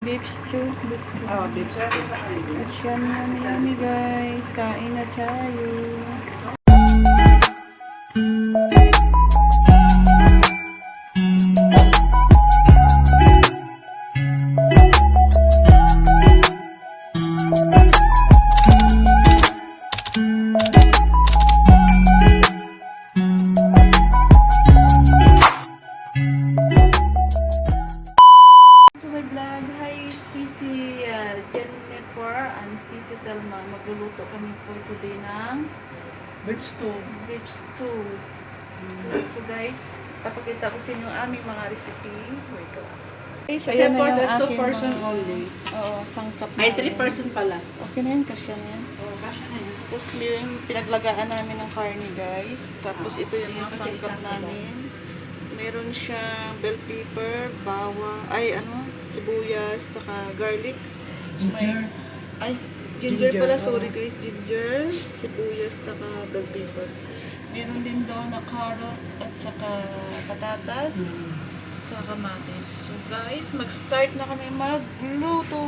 Beef stew. Beef stew. Oh, beef stew. At yummy guys. Kain na tayo. Jennifer and Sisi Telma, magluluto kami for today ng Beef stew. beef stew. So guys, papakita ko sa inyo ang aming mga recipe. Wait ka. Guys, Kasi ayan na for yung the aking 2 person mga- only. Oo, sangkap na. Ay, 3 person pala. Okay na yan, kasya na yan. Oh, kasha na yan. Tapos yung pinaglagaan namin ng karne guys. Tapos ito yung mga Kasi sangkap isa-isa namin. Meron siyang bell pepper, sibuyas, saka garlic. Ginger. Ay, ginger Ginger, pala, oo. sorry guys. Ginger, sibuyas, saka bell pepper. Meron din doon na carrot at saka patatas, at saka kamatis. So guys, mag-start na kami magluto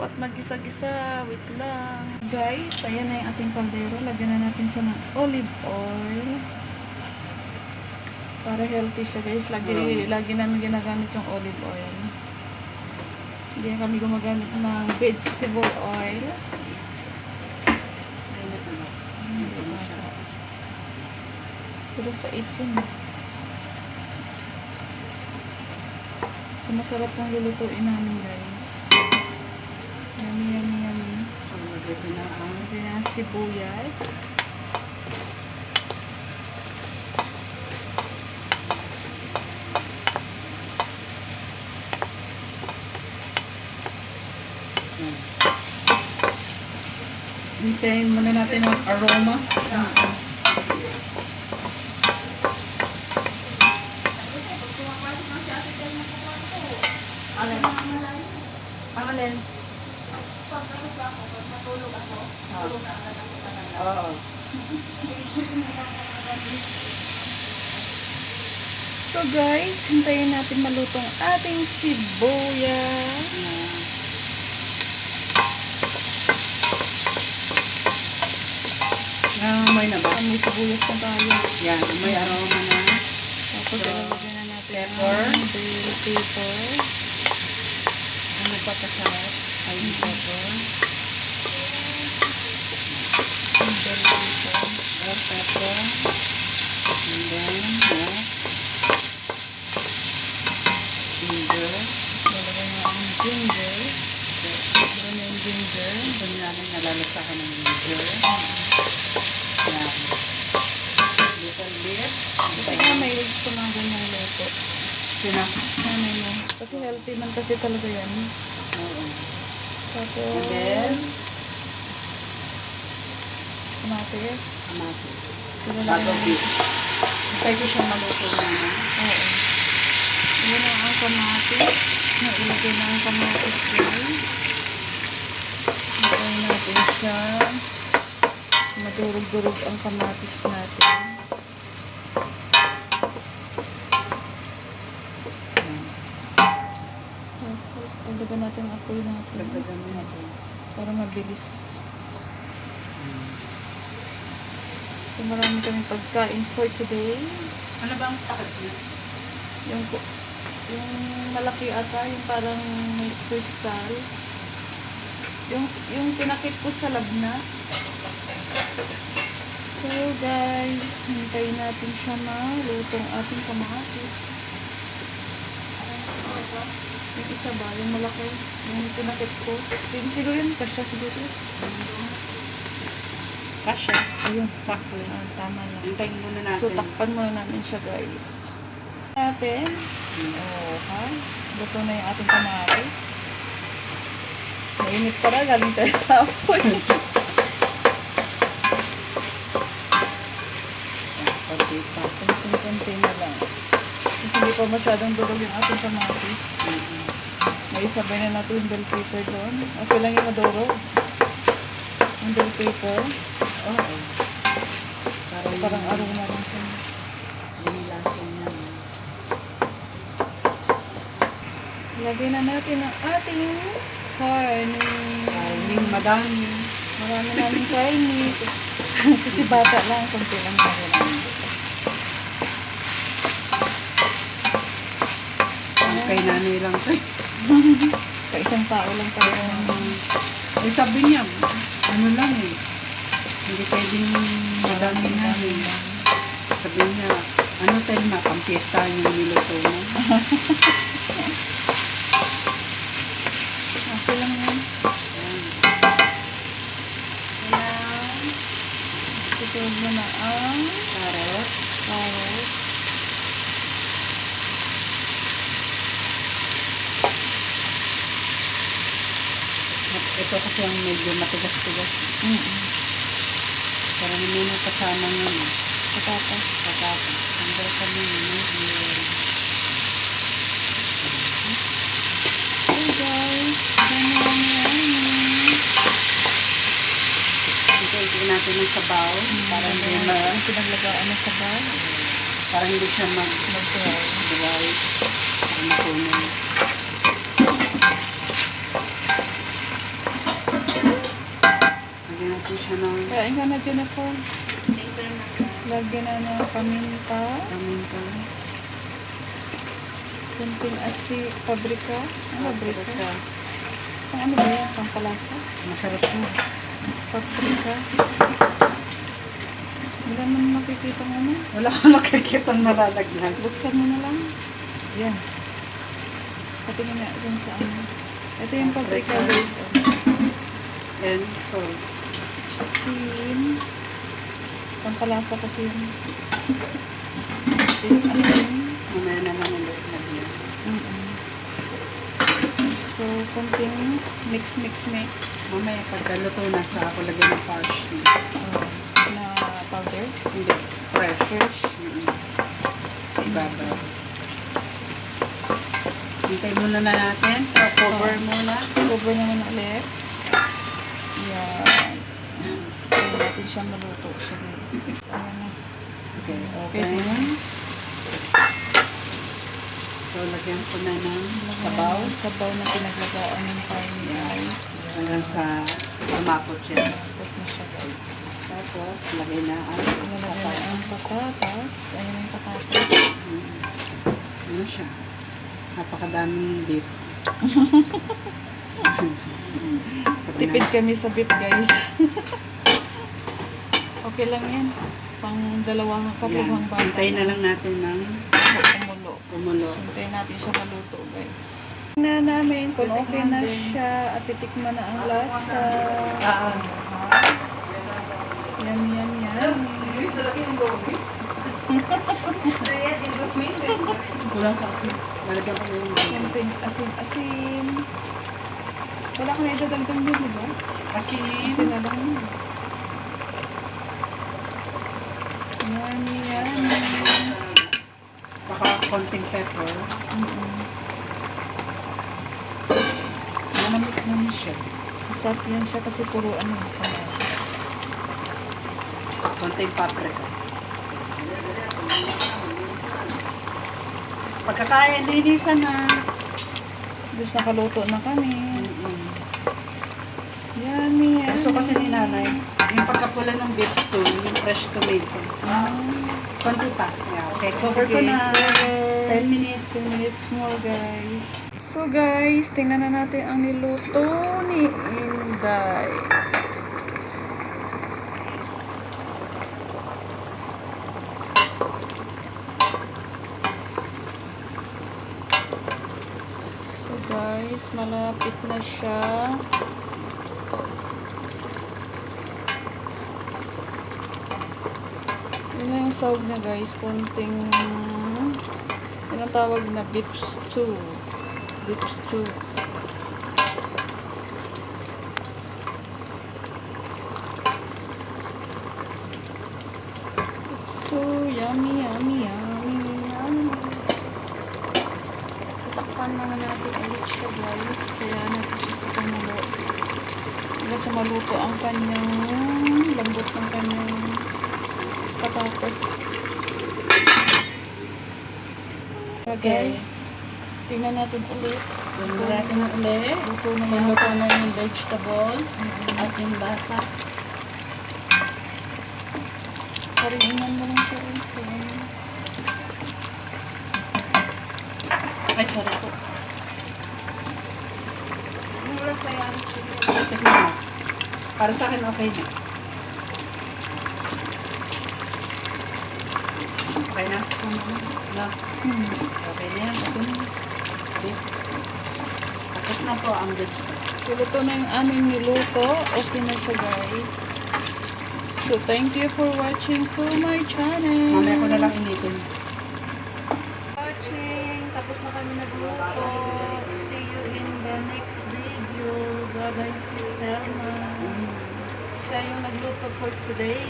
at mag-gisa-gisa. Wait lang. Guys, ayan na yung ating kaldero. Lagyan na natin siya ng olive oil. Para healthy siya guys. Lagi namin ginagamit yung olive oil. Hindi kami gumagamit ng vegetable oil. Pero sa 8 yun. So, masarap ng lulutuin namin guys. Yummy. So, lagyan na ang Lagyan na ang sibuyas. hintayin muna natin ang aroma. Alin? Oo. So guys, hintayin natin malutong ating sibuyas. May na ba? May sibuyas na tayo. Yan, may aroma na. Tapos ilalagay na natin Pepper. ang bell pepper. Ano pa kasarap? Ay, pepper. Ang bell pepper. Black pepper. And then, ginger. Lalagay na ang ginger. Lalagay na yung ginger. Doon namin nalalasahan ng ginger. Yan. Little bit. Kasi nga may gusto mga ganyang luto. Sina? Nanay mo. Kasi healthy man kasi talaga yan. Oo. Tapos, And then, kamatis. kamatis. Sila lang. Bago beef. Hintay ko siyang maluto naman. Oo. Yan na ang kamatis. Nailagay na ang kamatis guys. Hintayin natin siya. Madurog-durog ang kamatis natin. Tapos, dagdagan natin ang apoy natin. Dagdagan mo na ito. Para mabilis. So, marami kaming pagkain for today. Ano ba ang takot niya? Yung malaki ata, yung parang may crystal. Yung pinakit ko sa labna. So guys, hintayin natin siya malutong ating kamatis. Yung isa ba, yung malaki, yung pinakit ko. Yung siguro yun, kasya siguro. Kasha. Ayun, Sakto yan. tama na. Hintayin muna natin. So takpan muna namin siya guys. Natin. Oh, ha? Luto na yung ating kamatis. Mainit pa na, galing tayo sa apoy. Konti pa. Kunti na lang. Kasi hindi pa masyadong durog yung ating kamatis. May isabay na natin yung bell pepper doon. Okay lang yung madurog. Yung bell pepper. Oo. Parang aroma lang siya. Yung lasa niya. Lagyan na natin ang ating karne. Karning madami. Marami namin karne. Kasi bata lang, kunti lang lagyan namin. Ang kay nanay lang to. Isang tao lang tayo. Eh sabi niya, ano lang eh. Hindi pwedeng madami na eh. Sabi niya, ano tayo na, pang-fiesta yung niluto mo. Okay lang yan. Ayan. Susunod mo na ang Carrot. carrot. Ito kasi ang medyo matigas-tigas. Para naman yung kasama nga eh. Patatas. Patatas. Ang bata mo yun. Hey guys. Ito natin ng sabaw. Para hindi pinaglagaan na sa bal. para hindi siya Mag-dry. mag-dry. Para masunan. Lagyan natin siya ng Kain ka na, Jennifer. Lagyan na ng paminta. paminta. Kunting pabrika. Pabrika. Ang ano ba yan? Pangpalasa? Masarap po. Paprika. Wala naman makikita ng ano. Wala kang makikita ang nalalagyan. Buksan mo na lang. Yan. Patingin na dyan sa ano. Ito yung paprika guys. And salt. Asin. Pampalasa kasi yun. Asin. Mamaya na lang ulit lagyan. So, konting mix. Mamaya pagkaluto na sa ako lagyan ng parsley. Na powder. Hindi. Fresh. Fresh. Sa ibabaw. Hintay muna na natin. Cover muna. Cover naman ulit. Yan. Kaya natin siya maluto siya guys. Ayan na. Okay, Pwede open. na. So, lagyan ko na ng sabaw. Sabaw na pinaglagaan ng karne guys. Hanggang sa lumapot siya. Tapos na siya guys. Tapos, lagay na ang Nalagyan na ang patatas. Ayan na yung patatas. ano siya? Napakadaming beef. Sabi Tipid na, kami sa beef guys. Okay lang yan. Pang dalawang katlong bata. hintayin na lang natin ng Kumulo. kumulo. Hintayin natin siya maluto guys. Tingnan namin kung okay na siya at titikman na ang lasa. Yum. Kulang sa asin. Lalagyan ko na yung Kunting asin. Wala ka na idadagdag din, di ba? Asin asin. na lang yun. Yummy. Saka konting pepper. Manamis siya. Masarap yan siya kasi puro ano. Konting paprika. Pagkakain, linisan na. Gusto nakaluto na kami. Yummy. Gusto kasi ni nanay, yung pagkapula ng beef stew, yung fresh tomato. Konti pa. Yeah, okay, cover ko na. 10 minutes. 10 minutes more, guys. So, guys, tingnan na natin ang niluto ni Inday. So, guys, malapit na siya. Yun na yung sahog na guys, konting yun ang tawag na beef stew. It's so yummy. So, takpan naman natin ulit siya guys. Sayaan natin siya sa kumulo. Hanggang sa maluto ang kanyang lambot ng kanyang patatas. Guys, tingnan natin ulit. Tingnan natin na uli. Luto na yung vegetable at yung lasa. Paringan mo lang siya ito. Ay, sorry po. Ang oras kaya ang Tignan mo. Para sa akin, okay na. Okay na? Na. Okay na yan. Okay na. Okay. Tapos na po ang beef steak. So, luto na yung aming niluto. Okay na siya, guys. So, thank you for watching to my channel. Mamaya ko na lang initin. Watching. Tapos na kami nagluto. See you in the next video. Bye-bye, Sis Telma. Siya yung nagluto for today.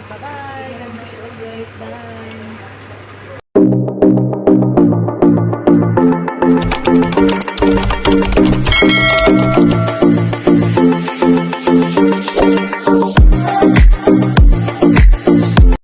Bye-bye. God bless you all, guys. Bye.